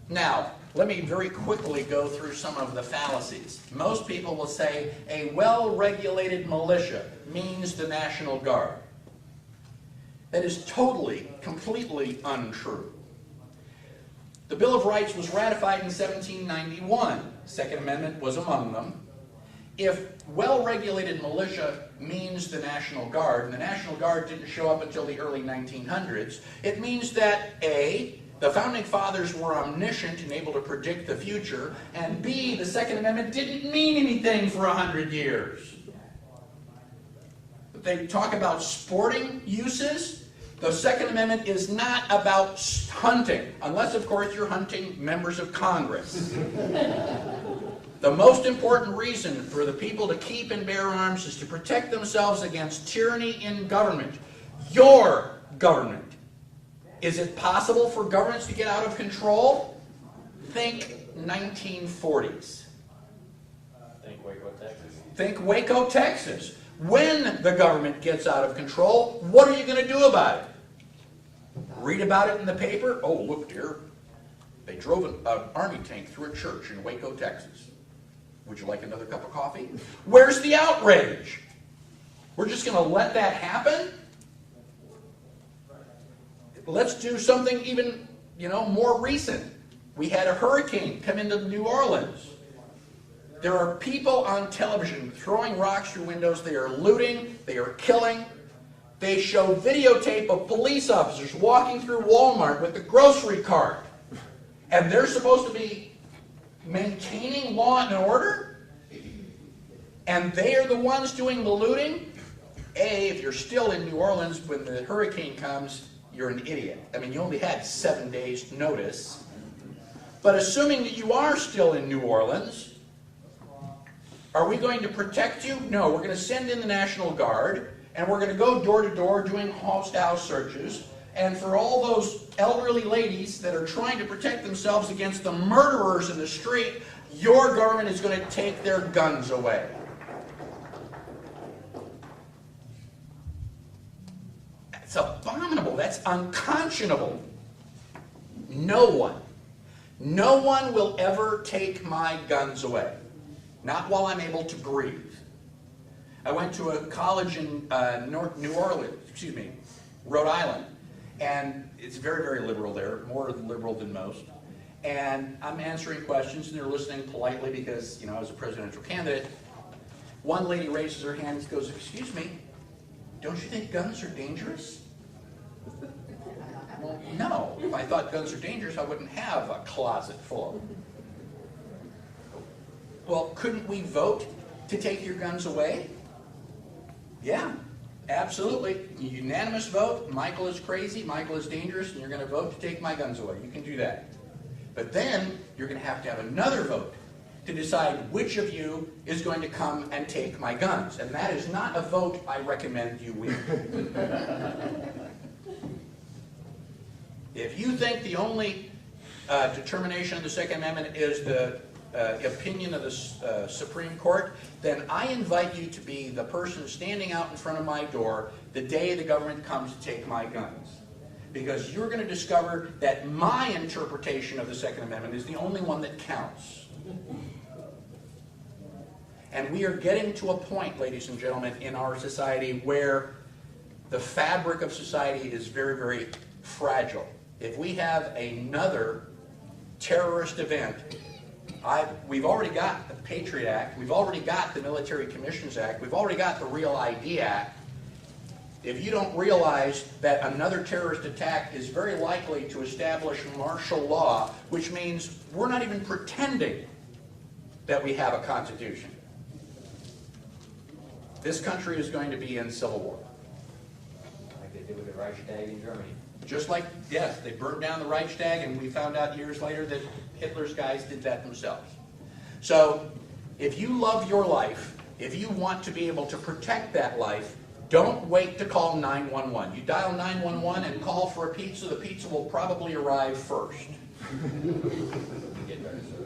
Now, let me very quickly go through some of the fallacies. Most people will say a well-regulated militia means the National Guard. That is totally, completely untrue. The Bill of Rights was ratified in 1791. Second Amendment was among them. If well-regulated militia means the National Guard, and the National Guard didn't show up until the early 1900s, it means that A, the Founding Fathers were omniscient and able to predict the future, and B, the Second Amendment didn't mean anything for 100 years. But they talk about sporting uses. The Second Amendment is not about hunting, unless, of course, you're hunting members of Congress. The most important reason for the people to keep and bear arms is to protect themselves against tyranny in government. Your government. Is it possible for governments to get out of control? Think 1940s. Think Waco, Texas. Think Waco, Texas. When the government gets out of control, what are you going to do about it? Read about it in the paper? Oh, look, dear. They drove an army tank through a church in Waco, Texas. Would you like another cup of coffee? Where's the outrage? We're just going to let that happen? Let's do something even, more recent. We had a hurricane come into New Orleans. There are people on television throwing rocks through windows. They are looting. They are killing. They show videotape of police officers walking through Walmart with the grocery cart. And they're supposed to be maintaining law and order? And they are the ones doing the looting? If you're still in New Orleans when the hurricane comes, you're an idiot. I mean, you only had 7 days notice. But assuming that you are still in New Orleans, are we going to protect you? No, we're going to send in the National Guard, and we're going to go door to door doing house-to-house searches. And for all those elderly ladies that are trying to protect themselves against the murderers in the street, your government is going to take their guns away. That's abominable. That's unconscionable. No one will ever take my guns away. Not while I'm able to breathe. I went to a college in Rhode Island. And it's very, very liberal there, more liberal than most. And I'm answering questions, and they're listening politely because, I was a presidential candidate. One lady raises her hand and goes, "Excuse me, don't you think guns are dangerous?" Well, no. If I thought guns are dangerous, I wouldn't have a closet full of them. Well, couldn't we vote to take your guns away? Yeah. Absolutely. Unanimous vote. Michael is crazy. Michael is dangerous. And you're going to vote to take my guns away. You can do that. But then you're going to have another vote to decide which of you is going to come and take my guns. And that is not a vote I recommend you win. If you think the only determination of the Second Amendment is the opinion of the Supreme Court, then I invite you to be the person standing out in front of my door the day the government comes to take my guns. Because you're going to discover that my interpretation of the Second Amendment is the only one that counts. And we are getting to a point, ladies and gentlemen, in our society where the fabric of society is very, very fragile. If we have another terrorist event, we've already got the Patriot Act, we've already got the Military Commissions Act, we've already got the Real ID Act. If you don't realize that another terrorist attack is very likely to establish martial law, which means we're not even pretending that we have a constitution. This country is going to be in civil war. Like they did with the Reichstag in Germany. Just like, yes, they burned down the Reichstag, and we found out years later that Hitler's guys did that themselves. So, if you love your life, if you want to be able to protect that life, don't wait to call 911. You dial 911 and call for a pizza. The pizza will probably arrive first. Get better, sir.